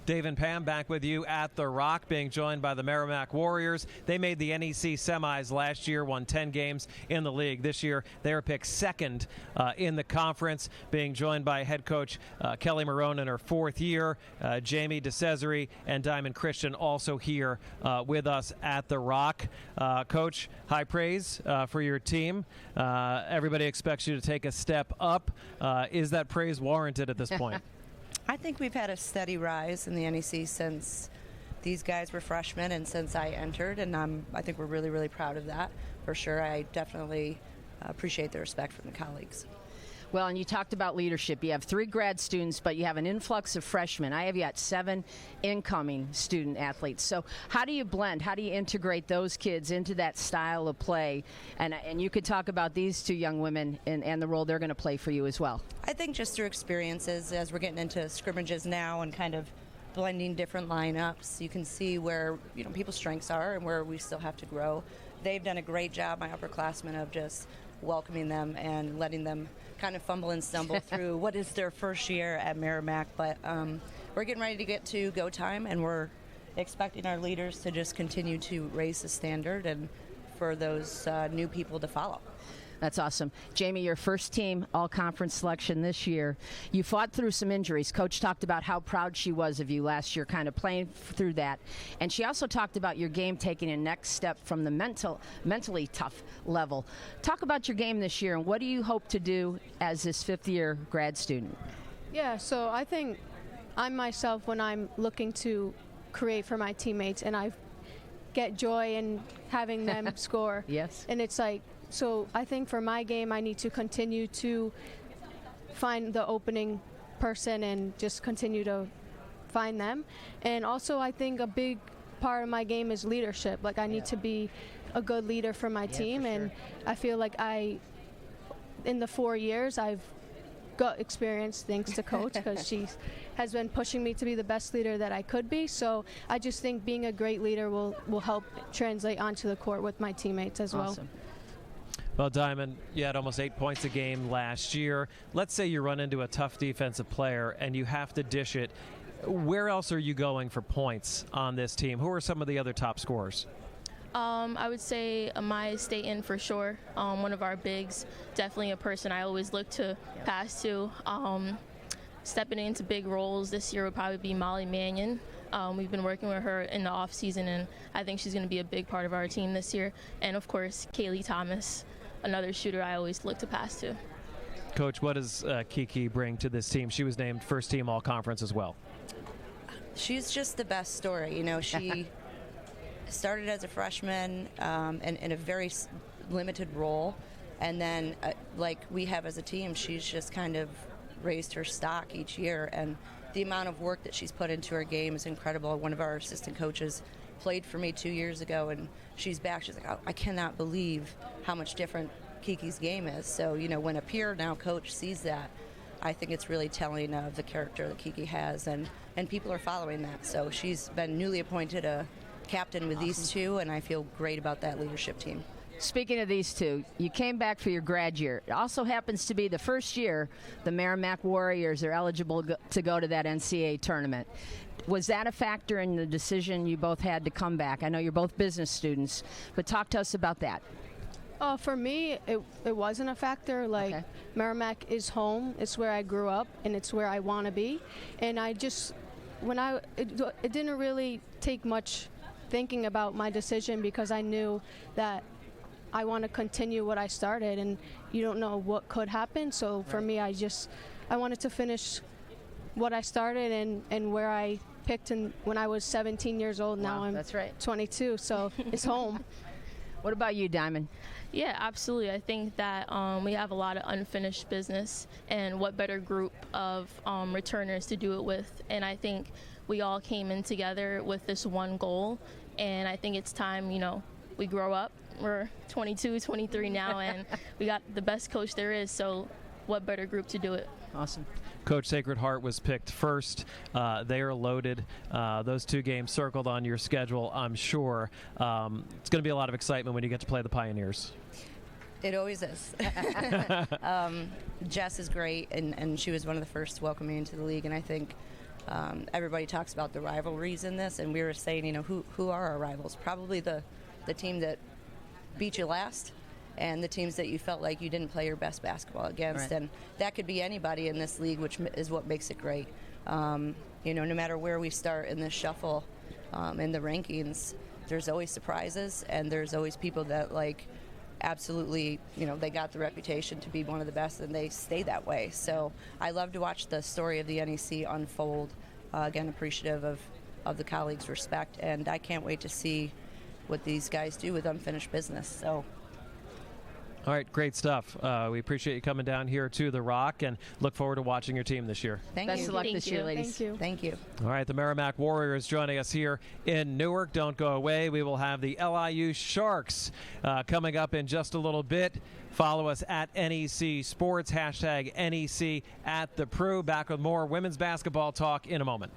Dave and Pam back with you at the Rock, being joined by the Merrimack Warriors. They made the NEC semis last year, won 10 games in the league. This year, they were picked second in the conference, being joined by head coach Kelly Marrone in her fourth year. Jayme, DeCesare, and Diamond Christian also here with us at the Rock. Coach, high praise for your team. Everybody expects you to take a step up. Is that praise warranted at this point? I think we've had a steady rise in the NEC since these guys were freshmen and since I entered, and I think we're really, really proud of that, for sure. I definitely appreciate the respect from the colleagues. Well, and you talked about leadership. You have 3 grad students, but you have an influx of freshmen. I have got 7 incoming student athletes. So how do you blend? How do you integrate those kids into that style of play? And you could talk about these 2 young women and the role they're going to play for you as well. I think just through experiences, as we're getting into scrimmages now and kind of blending different lineups, you can see where people's strengths are and where we still have to grow. They've done a great job, my upperclassmen, of just welcoming them and letting them kind of fumble and stumble through what is their first year at Merrimack. But we're getting ready to get to go time, and we're expecting our leaders to just continue to raise the standard and for those new people to follow. That's awesome. Jayme, your first team all-conference selection this year. You fought through some injuries. Coach talked about how proud she was of you last year, kind of playing through that. And she also talked about your game taking a next step from the mentally tough level. Talk about your game this year, and what do you hope to do as this fifth-year grad student? Yeah, so I think I'm myself when I'm looking to create for my teammates, and I get joy in having them score. Yes. And it's like, so I think for my game, I need to continue to find the opening person and just continue to find them. And also, I think a big part of my game is leadership. Like, I need to be a good leader for my team. For sure. And I feel like in the 4 years, I've got experience thanks to Coach, because she has been pushing me to be the best leader that I could be. So I just think being a great leader will help translate onto the court with my teammates as well. Awesome. Well, Diamond, you had almost 8 points a game last year. Let's say you run into a tough defensive player and you have to dish it. Where else are you going for points on this team? Who are some of the other top scorers? I would say Amaya Staten for sure. One of our bigs, definitely a person I always look to pass to. Stepping into big roles this year would probably be Molly Mannion. We've been working with her in the off season, and I think she's going to be a big part of our team this year. And of course, Kaylee Thomas, another shooter I always look to pass to. Coach, what does Kiki bring to this team? She was named first team all-conference as well. She's just the best story. She started as a freshman and in a very limited role, and then like we have as a team, she's just kind of raised her stock each year, and the amount of work that she's put into her game is incredible. One of our assistant coaches played for me 2 years ago, and she's back. She's like, oh, I cannot believe how much different Kiki's game is. So, when a peer now coach sees that, I think it's really telling of the character that Kiki has, and people are following that. So she's been newly appointed a captain with these 2, and I feel great about that leadership team. Speaking of these 2, you came back for your grad year. It also happens to be the first year the Merrimack Warriors are eligible to go to that NCAA tournament. Was that a factor in the decision you both had to come back? I know you're both business students, but talk to us about that. For me, it wasn't a factor. Like, Merrimack is home. It's where I grew up, and it's where I want to be. And I just, it didn't really take much thinking about my decision, because I knew that I want to continue what I started, and you don't know what could happen. So for me, I wanted to finish what I started and where I picked when I was 17 years old. Now I'm 22, so it's home. What about you, Diamond? Yeah, absolutely. I think that we have a lot of unfinished business, and what better group of returners to do it with. And I think we all came in together with this one goal, and I think it's time, we grow up. We're 22, 23 now, and we got the best coach there is, so what better group to do it? Awesome. Coach, Sacred Heart was picked first. They are loaded. Those 2 games circled on your schedule, I'm sure. It's going to be a lot of excitement when you get to play the Pioneers. It always is. Jess is great, and she was one of the first to welcome me into the league, and I think everybody talks about the rivalries in this, and we were saying, you know, who are our rivals? Probably the team that beat you last, and the teams that you felt like you didn't play your best basketball against. Right. And that could be anybody in this league, which is what makes it great. You know, no matter where we start in this shuffle in the rankings, there's always surprises, and there's always people that, like, absolutely, you know, they got the reputation to be one of the best, and they stay that way. So I love to watch the story of the NEC unfold. Again, appreciative of the colleagues' respect, and I can't wait to see what these guys do with unfinished business. So. All right, great stuff. We appreciate you coming down here to The Rock and look forward to watching your team this year. Thank Best you. of luck Thank this you. year, ladies. Thank you. Thank you. All right, the Merrimack Warriors joining us here in Newark. Don't go away. We will have the LIU Sharks coming up in just a little bit. Follow us at NEC Sports, hashtag NEC at the Prue. Back with more women's basketball talk in a moment.